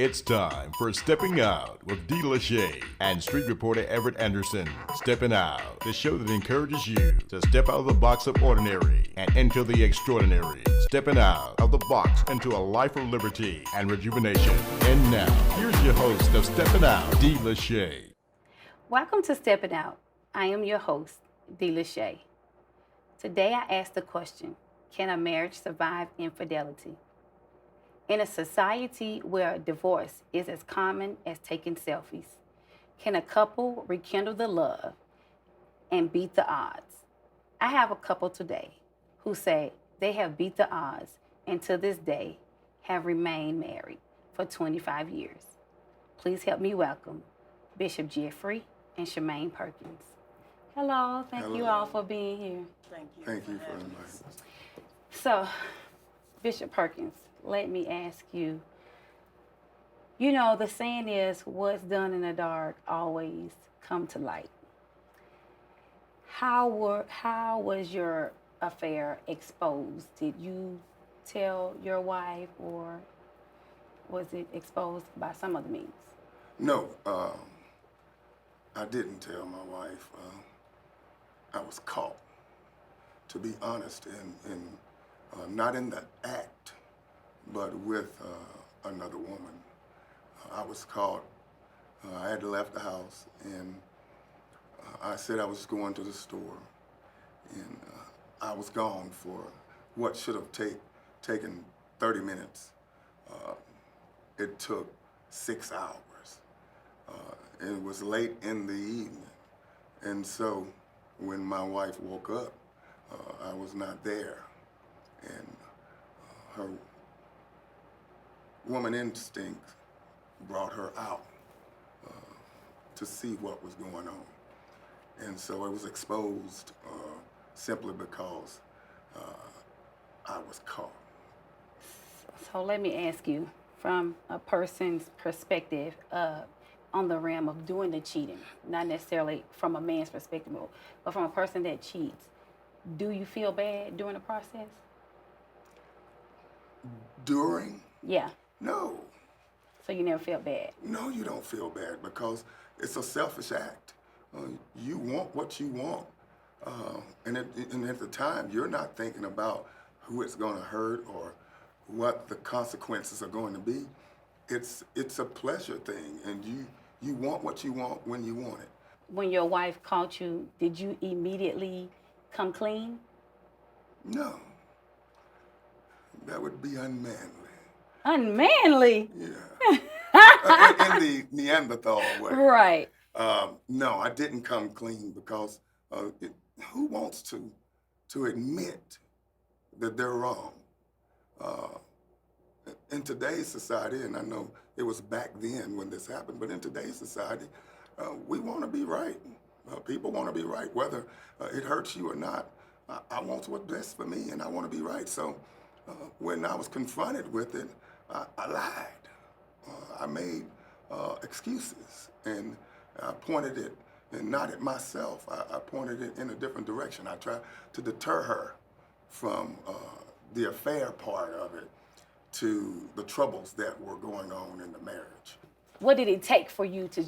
It's time for Stepping Out with D. Lachey and street reporter Everett Anderson. Stepping Out, the show that encourages you to step out of the box of ordinary and into the extraordinary. Stepping out of the box into a life of liberty and rejuvenation. And now, here's your host of Stepping Out, D. Lachey. Welcome to Steppin' Out. I am your host, D. Lachey. Today I asked the question, can a marriage survive infidelity? In a society where divorce is as common as taking selfies, can a couple rekindle the love and beat the odds? I have a couple today who say they have beat the odds and to this day have remained married for 25 years. Please help me welcome Bishop Jeffrey and Shemaine Perkins. Hello, thank you all for being here. Thank you for inviting us. So, Bishop Perkins, let me ask you, the saying is, what's done in the dark always come to light. How was your affair exposed? Did you tell your wife, or was it exposed by some other means? No, I didn't tell my wife. I was caught, to be honest, in not in the act, but with another woman. I was caught. I had left the house, and I said I was going to the store, and I was gone for what should have taken 30 minutes. It took 6 hours. It was late in the evening, and so when my wife woke up, I was not there, and her woman instinct brought her out to see what was going on, and so it was exposed simply because I was caught. So let me ask you, from a person's perspective, on the realm of doing the cheating, not necessarily from a man's perspective, but from a person that cheats, do you feel bad during the process? During? Yeah. No. So you never felt bad? No, you don't feel bad because it's a selfish act. You want what you want. And at the time, you're not thinking about who it's going to hurt or what the consequences are going to be. It's a pleasure thing, and you want what you want when you want it. When your wife caught you, did you immediately come clean? No. That would be unmanly. Unmanly? Yeah. In the Neanderthal way. Right. No, I didn't come clean because who wants to admit that they're wrong? In today's society, and I know it was back then when this happened, but in today's society, we want to be right. People want to be right, whether it hurts you or not. I want what's best for me, and I want to be right. So when I was confronted with it, I lied. I made excuses, and I pointed it, and not at myself. I pointed it in a different direction. I tried to deter her from the affair part of it to the troubles that were going on in the marriage. What did it take for you to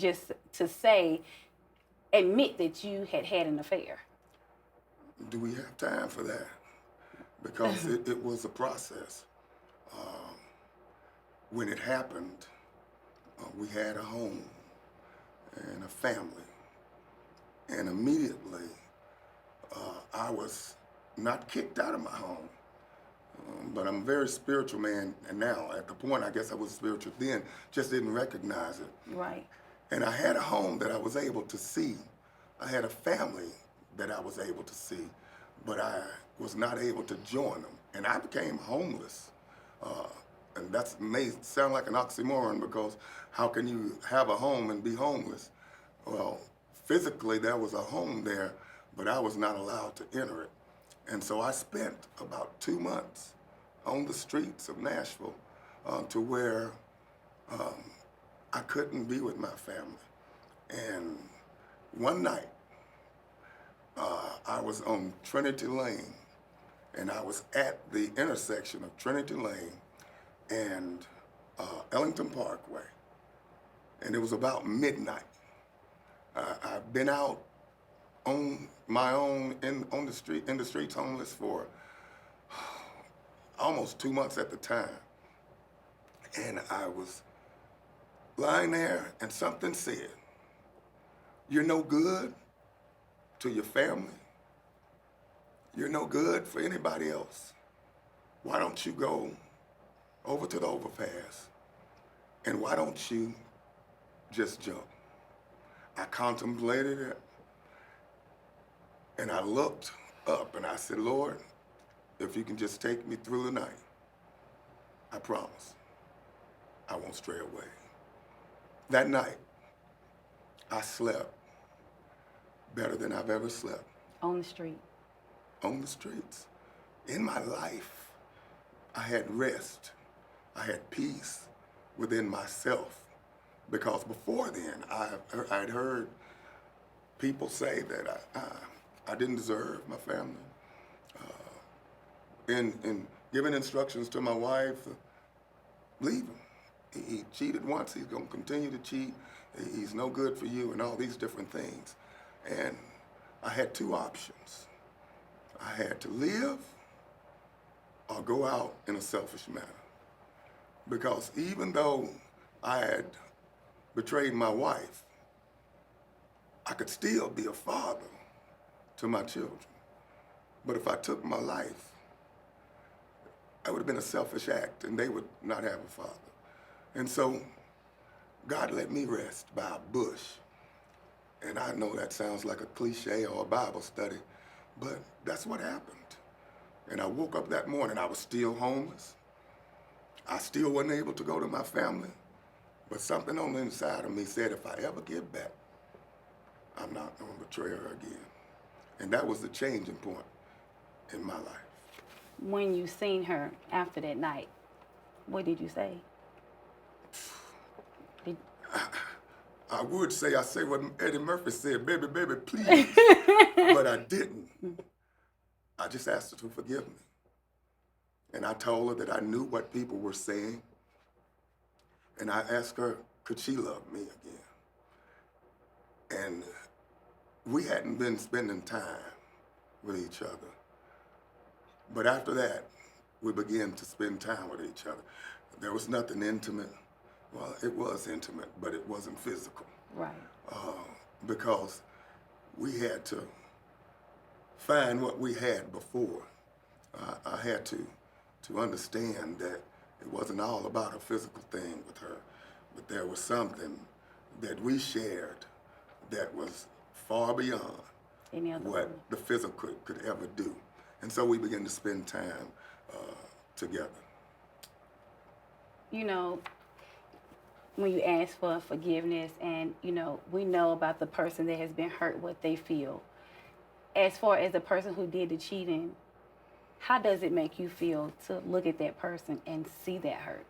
admit that you had an affair? Do we have time for that? Because it was a process. When it happened, we had a home and a family. And immediately, I was not kicked out of my home. But I'm a very spiritual man, and now, at the point, I guess I was spiritual then, just didn't recognize it. Right. And I had a home that I was able to see. I had a family that I was able to see, but I was not able to join them. And I became homeless. And that may sound like an oxymoron, because how can you have a home and be homeless? Well, physically there was a home there, but I was not allowed to enter it. And so I spent about 2 months on the streets of Nashville to where I couldn't be with my family. And one night, I was on Trinity Lane, and I was at the intersection of Trinity Lane and Ellington Parkway, and it was about midnight. I've been out on my own in the streets homeless for almost 2 months at the time. And I was lying there and something said, "You're no good to your family. You're no good for anybody else. Why don't you go over to the overpass and why don't you just jump?" I contemplated it and I looked up and I said, "Lord, if you can just take me through the night, I promise I won't stray away." That night, I slept better than I've ever slept. On the street. On the streets. In my life, I had rest. I had peace within myself. Because before then, I'd heard people say that I didn't deserve my family. In giving instructions to my wife, leave him. He cheated once, he's gonna continue to cheat. He's no good for you and all these different things. And I had two options. I had to live or go out in a selfish manner. Because even though I had betrayed my wife, I could still be a father to my children. But if I took my life, that would have been a selfish act and they would not have a father. And so God let me rest by a bush. And I know that sounds like a cliche or a Bible study, but that's what happened. And I woke up that morning, I was still homeless. I still wasn't able to go to my family, but something on the inside of me said, if I ever get back, I'm not gonna betray her again. And that was the changing point in my life. When you seen her after that night, what did you say? I would say, I say what Eddie Murphy said, "Baby, baby, please." But I didn't. I just asked her to forgive me. And I told her that I knew what people were saying. And I asked her, could she love me again? And we hadn't been spending time with each other. But after that, we began to spend time with each other. There was nothing intimate. Well, it was intimate, but it wasn't physical. Right. Because we had to find what we had before. I had to understand that it wasn't all about a physical thing with her, but there was something that we shared that was far beyond what the physical could ever do. And so we began to spend time together. You know, when you ask for forgiveness and, you know, we know about the person that has been hurt, what they feel. As far as the person who did the cheating, how does it make you feel to look at that person and see that hurt?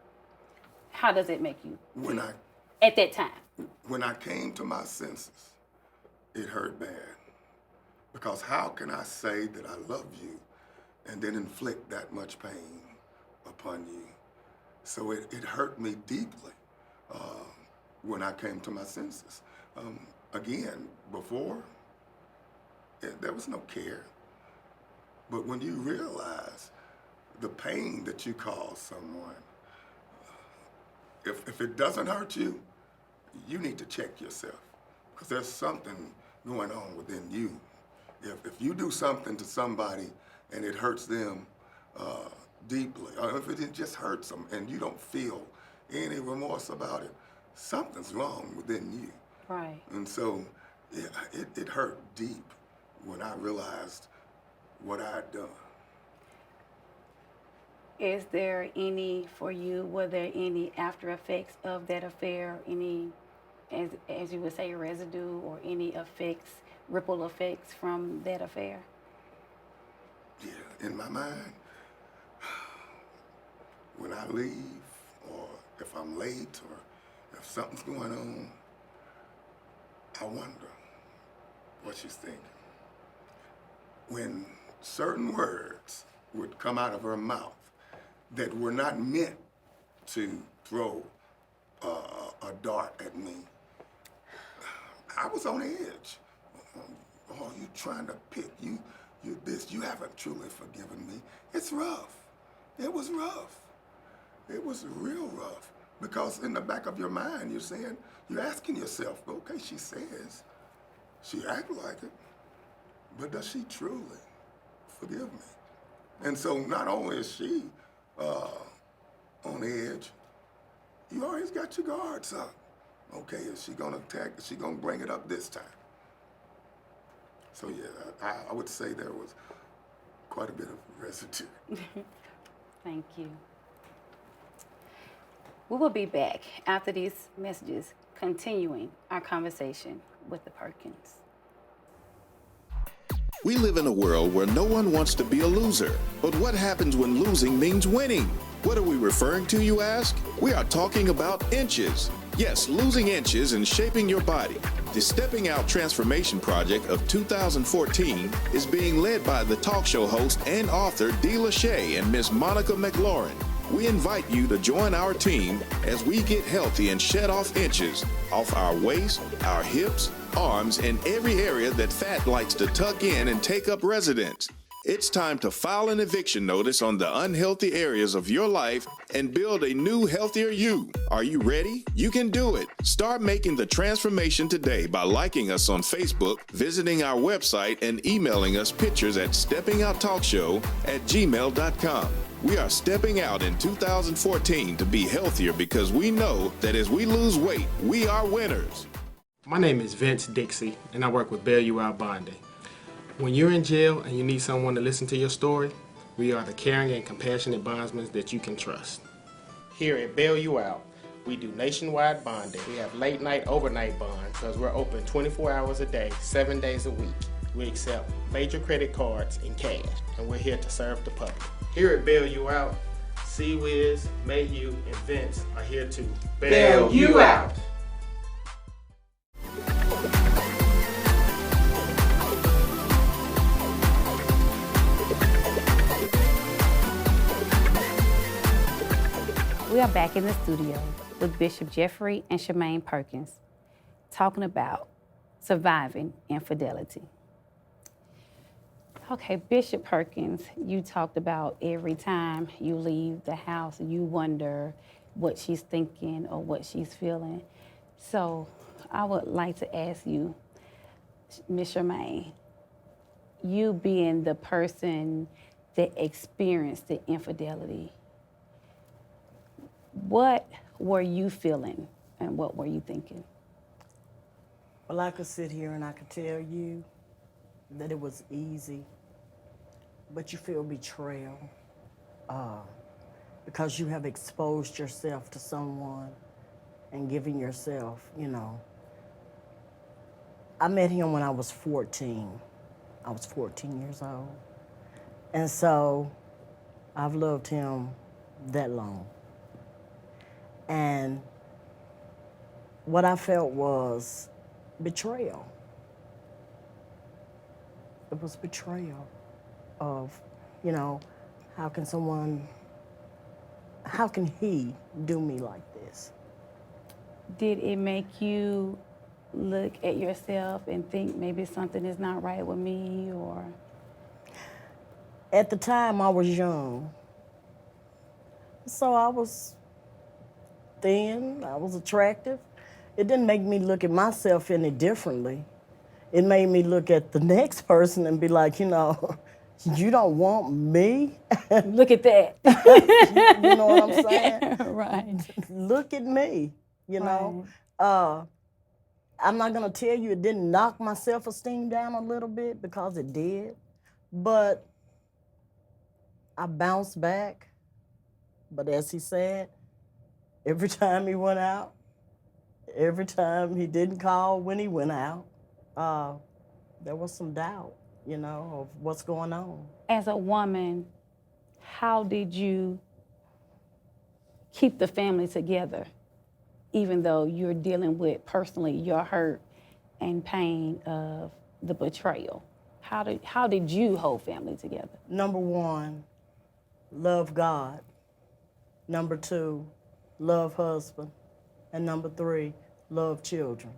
How does it make you feel at that time? When I came to my senses, it hurt bad. Because how can I say that I love you and then inflict that much pain upon you? So it hurt me deeply when I came to my senses. Again, before, there was no care. But when you realize the pain that you cause someone, if it doesn't hurt you, you need to check yourself. Because there's something going on within you. If you do something to somebody and it hurts them deeply, or if it just hurts them and you don't feel any remorse about it, something's wrong within you. Right. And so it hurt deep when I realized what I had done. Is there any, for you, were there any after effects of that affair, any, as you would say, residue or any effects, ripple effects from that affair? Yeah, in my mind, when I leave, or if I'm late, or if something's going on, I wonder what she's thinking. When certain words would come out of her mouth that were not meant to throw a dart at me. I was on edge. Oh, you trying to pick, you this, you haven't truly forgiven me. It's rough. It was rough. It was real rough. Because in the back of your mind, you're asking yourself, okay, she says, she act like it, but does she truly forgive me? And so not only is she on edge, you always got your guards up. Okay, is she gonna attack? Is she gonna bring it up this time? So yeah, I would say there was quite a bit of residue. Thank you. We will be back after these messages, continuing our conversation with the Perkins. We live in a world where no one wants to be a loser. But what happens when losing means winning? What are we referring to, you ask? We are talking about inches. Yes, losing inches and shaping your body. The Stepping Out Transformation Project of 2014 is being led by the talk show host and author Dee Lachey and Miss Monica McLaurin. We invite you to join our team as we get healthy and shed off inches off our waist, our hips, arms, and every area that fat likes to tuck in and take up residence. It's time to file an eviction notice on the unhealthy areas of your life and build a new, healthier you. Are you ready? You can do it. Start making the transformation today by liking us on Facebook, visiting our website, and emailing us pictures at steppingouttalkshow@gmail.com. We are stepping out in 2014 to be healthier because we know that as we lose weight, we are winners. My name is Vince Dixie, and I work with Bail You Out Bonding. When you're in jail and you need someone to listen to your story, we are the caring and compassionate bondsmen that you can trust. Here at Bail You Out, we do nationwide bonding. We have late night, overnight bonds because we're open 24 hours a day, 7 days a week. We accept major credit cards and cash, and we're here to serve the public. Here at Bail You Out, C-Wiz, Mayhew, and Vince are here to bail you out. We are back in the studio with Bishop Jeffrey and Shemaine Perkins talking about surviving infidelity. Okay, Bishop Perkins, you talked about every time you leave the house, you wonder what she's thinking or what she's feeling. So I would like to ask you, Ms. Shemaine, you being the person that experienced the infidelity, what were you feeling and what were you thinking? Well, I could sit here and I could tell you that it was easy, but you feel betrayal because you have exposed yourself to someone and giving yourself, I met him when I was 14. I was 14 years old. And so I've loved him that long. And what I felt was betrayal. It was betrayal of, how can he do me like this? Did it make you look at yourself and think maybe something is not right with me, or? At the time, I was young. So I was thin, I was attractive. It didn't make me look at myself any differently. It made me look at the next person and be like, you don't want me? Look at that. You know what I'm saying? Right. Look at me, Right. I'm not gonna tell you it didn't knock my self-esteem down a little bit, because it did, but I bounced back. But as he said, every time he went out, every time he didn't call when he went out, there was some doubt, of what's going on. As a woman, how did you keep the family together, even though you're dealing with personally your hurt and pain of the betrayal? How did you hold family together? Number one, love God. Number two, love husband, and number 3, love children.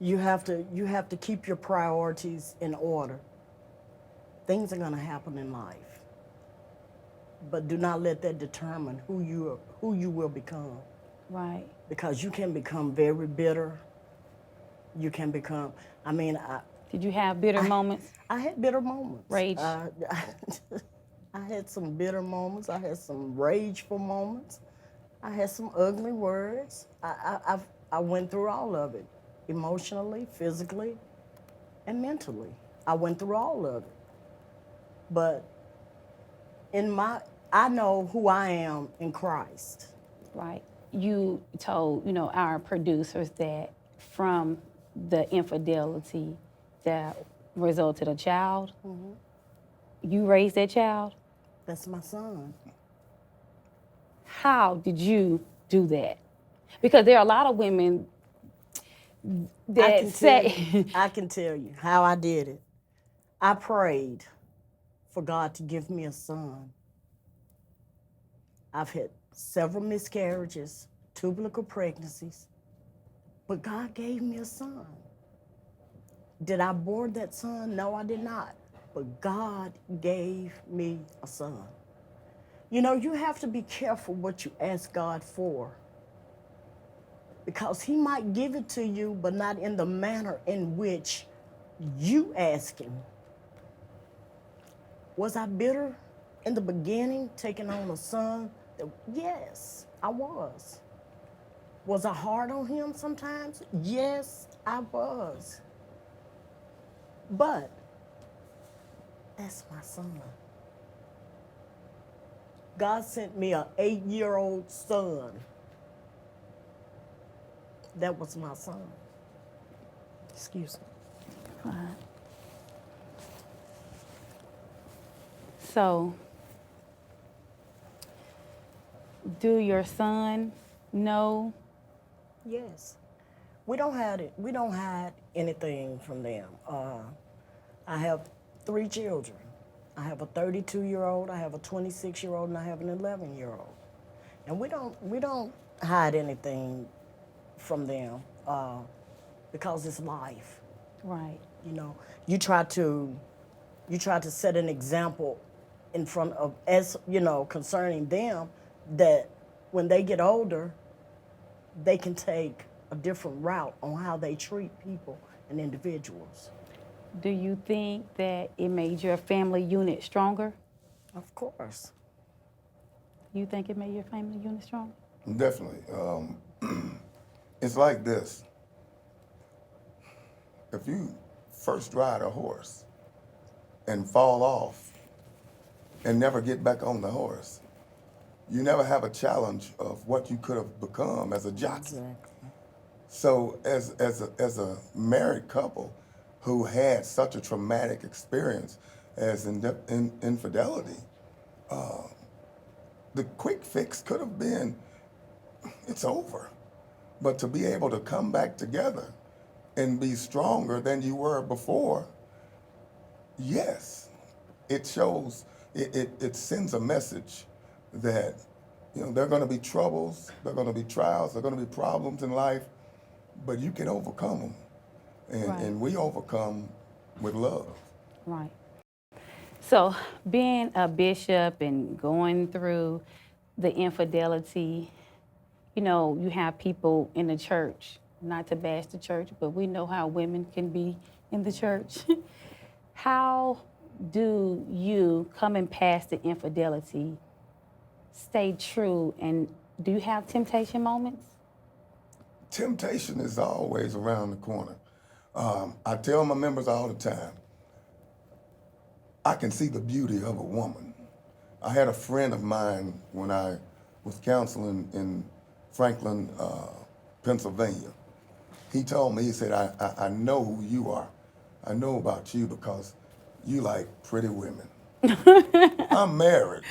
You have to keep your priorities in order. Things are going to happen in life, but do not let that determine who you will become. Right. Because you can become very bitter. You can become. Did you have bitter moments? I had bitter moments. Rage. I had some bitter moments. I had some rageful moments. I had some ugly words. I went through all of it, emotionally, physically, and mentally. I went through all of it. But I know who I am in Christ. Right. You told, our producers that from the infidelity that resulted a child, you raised that child. That's my son. How did you do that? Because there are a lot of women that I can tell you how I did it. I prayed for God to give me a son. I've had several miscarriages, tubal pregnancies, but God gave me a son. Did I abort that son? No, I did not. But God gave me a son. You have to be careful what you ask God for, because he might give it to you, but not in the manner in which you ask him. Was I bitter in the beginning, taking on a son? Yes, I was. Was I hard on him sometimes? Yes, I was. But that's my son. God sent me an 8-year-old son. That was my son. Excuse me. So, do your son know? Yes. We don't hide anything from them. I have 3 children. I have a 32-year-old, I have a 26-year-old, and I have an 11-year-old. And we don't hide anything from them because it's life. Right. You try to set an example in front of, concerning them, that when they get older, they can take a different route on how they treat people and individuals. Do you think that it made your family unit stronger? Of course. You think it made your family unit stronger? Definitely. It's like this. If you first ride a horse and fall off and never get back on the horse, you never have a challenge of what you could have become as a jockey. Exactly. So as a married couple who had such a traumatic experience as infidelity, the quick fix could have been, it's over. But to be able to come back together and be stronger than you were before, yes, it shows, it sends a message that, there are going to be troubles, there are going to be trials, there are going to be problems in life, but you can overcome them. And we overcome with love. Right. So being a bishop and going through the infidelity, you have people in the church, not to bash the church, but we know how women can be in the church. How do you, coming past the infidelity, stay true, and do you have temptation moments? Temptation is always around the corner. I tell my members all the time, I can see the beauty of a woman. I had a friend of mine when I was counseling in Franklin, Pennsylvania. He told me, he said, I know who you are. I know about you because you like pretty women. I'm married.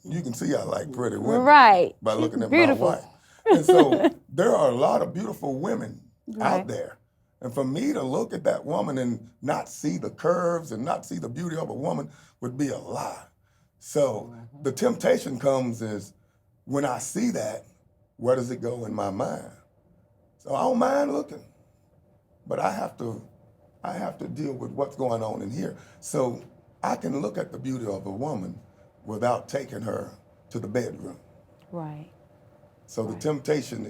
You can see I like pretty women. Right. By looking at beautiful. my wife. And so there are a lot of beautiful women out there. And for me to look at that woman and not see the curves and not see the beauty of a woman would be a lie. So the temptation comes is when I see that, where does it go in my mind? So I don't mind looking, but I have to deal with what's going on in here. So I can look at the beauty of a woman without taking her to the bedroom. Right. So the temptation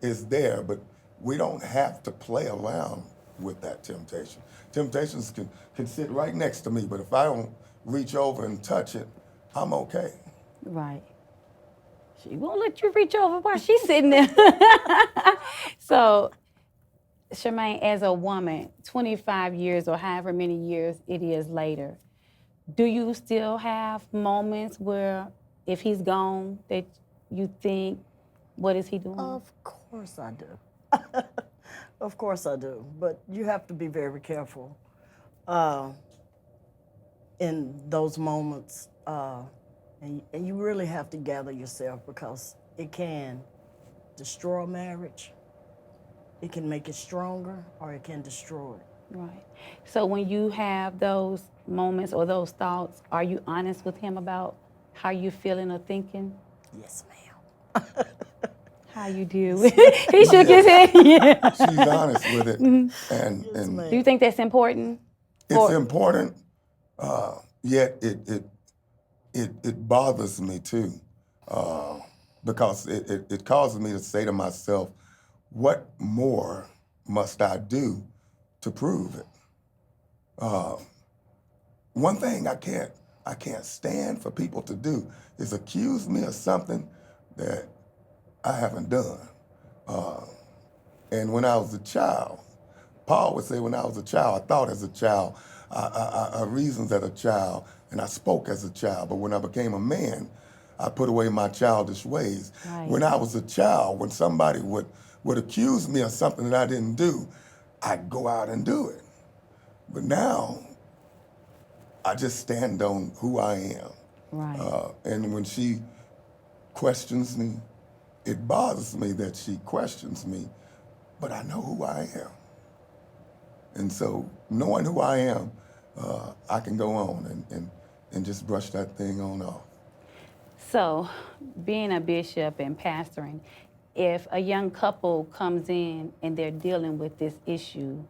is there, but we don't have to play around with that temptation. Temptations can sit right next to me, but if I don't reach over and touch it, I'm okay. Right. She won't let you reach over while she's sitting there. So, Charmaine, as a woman, 25 years or however many years it is later, do you still have moments where if he's gone that you think, what is he doing? Of course I do. Of course I do. But you have to be very careful in those moments. And you really have to gather yourself because it can destroy a marriage. It can make it stronger or it can destroy it. Right. So when you have those moments or those thoughts, are you honest with him about how you're feeling or thinking? Yes, ma'am. How you deal with it? He shook his head. Yeah. She's honest with it. And Do you think that's important? it's important, yet it bothers me too, because it causes me to say to myself, what more must I do to prove it? One thing I can't stand for people to do is accuse me of something that I haven't done. And when I was a child, Paul would say, when I was a child, I thought as a child, I reasoned as a child, and I spoke as a child. But when I became a man, I put away my childish ways. Right. When I was a child, when somebody would accuse me of something that I didn't do, I'd go out and do it. But now, I just stand on who I am. Right. And when she questions me, it bothers me that she questions me, but I know who I am. And so knowing who I am, I can go on and just brush that thing on off. So, being a bishop and pastoring, if a young couple comes in and they're dealing with this issue,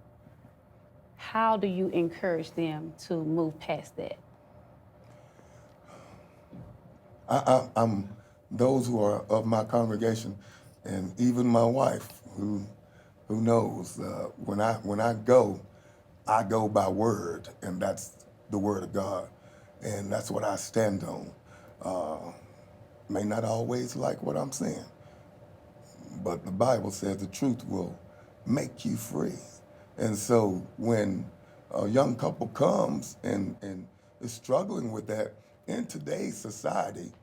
how do you encourage them to move past that? I'm those who are of my congregation, and even my wife, who knows, when I go by word, and that's the word of God, and that's what I stand on. May not always like what I'm saying, but the Bible says the truth will make you free. And so when a young couple comes and is struggling with that, in today's society,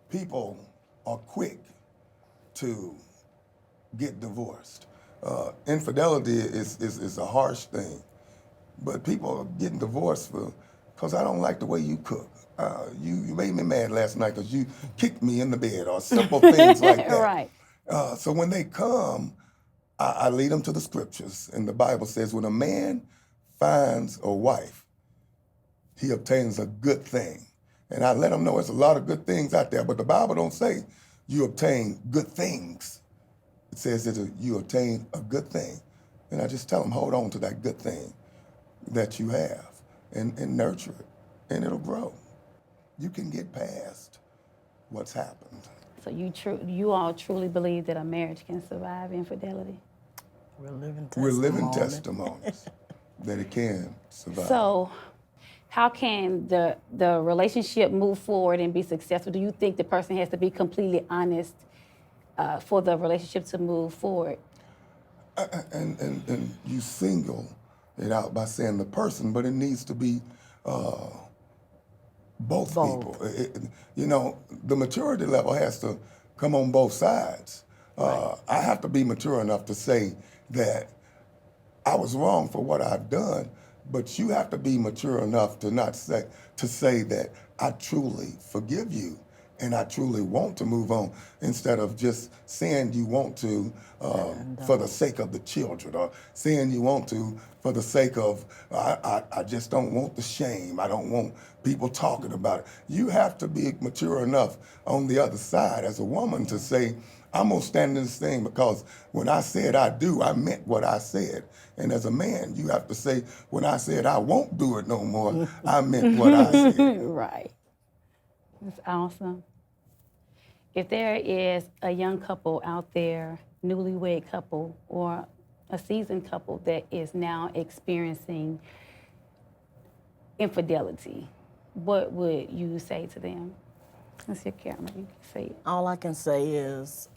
people are quick to get divorced. Infidelity is a harsh thing, but people are getting divorced because I don't like the way you cook. You made me mad last night because you kicked me in the bed, or simple things like that. Right. So when they come, I lead them to the scriptures, and the Bible says when a man finds a wife, he obtains a good thing. And I let them know there's a lot of good things out there, but the Bible don't say you obtain good things. It says that you obtain a good thing. And I just tell them, hold on to that good thing that you have and nurture it, and it'll grow. You can get past what's happened. So you all truly believe that a marriage can survive infidelity? We're living testimonies that it can survive. So how can the relationship move forward and be successful? Do you think the person has to be completely honest for the relationship to move forward? And you single it out by saying the person, but it needs to be both people. The maturity level has to come on both sides. Right. I have to be mature enough to say that I was wrong for what I've done, but you have to be mature enough to say that I truly forgive you and I truly want to move on, instead of just saying you want to for the sake of the children, or saying you want to for the sake of, I just don't want the shame. I don't want people talking about it. You have to be mature enough on the other side as a woman to say, I'm gonna stand in this thing, because when I said I do, I meant what I said. And as a man, you have to say, when I said I won't do it no more, I meant what I said. Right. That's awesome. If there is a young couple out there, newlywed couple, or a seasoned couple that is now experiencing infidelity, what would you say to them? That's your camera, you can say it. All I can say is,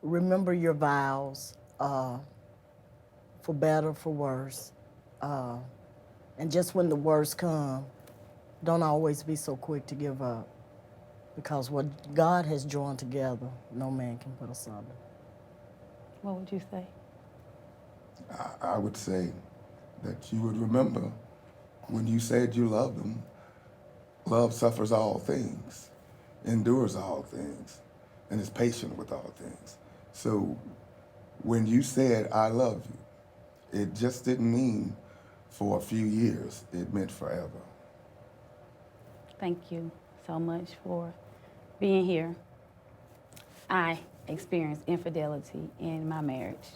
remember your vows, for better, for worse. And just when the worst come, don't always be so quick to give up. Because what God has joined together, no man can put asunder. What would you say? I would say that you would remember when you said you loved them, love suffers all things, endures all things, and is patient with all things. So when you said, I love you, it just didn't mean for a few years, it meant forever. Thank you so much for being here. I experienced infidelity in my marriage,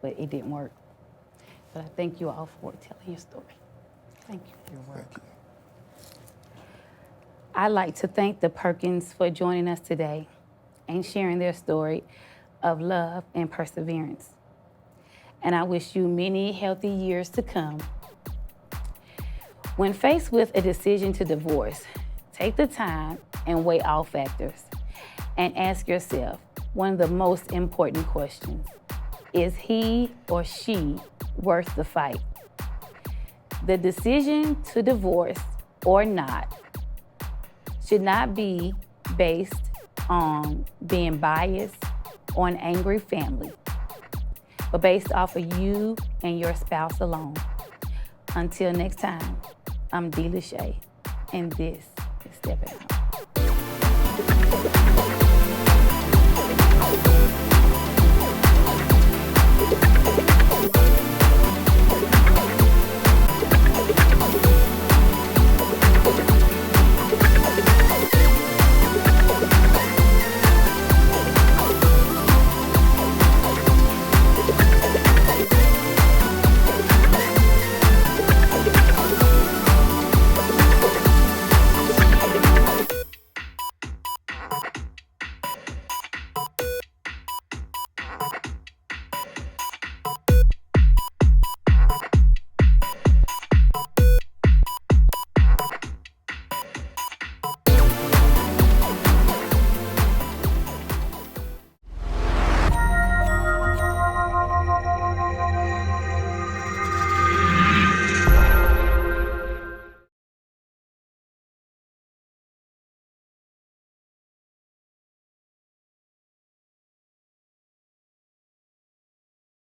but it didn't work. But I thank you all for telling your story. Thank you. You're welcome. Thank you. I'd like to thank the Perkins for joining us today and sharing their story of love and perseverance. And I wish you many healthy years to come. When faced with a decision to divorce, take the time and weigh all factors and ask yourself one of the most important questions. Is he or she worth the fight? The decision to divorce or not should not be based on being biased or an angry family, but based off of you and your spouse alone. Until next time, I'm D. Lachey, and this is Steppin' Out.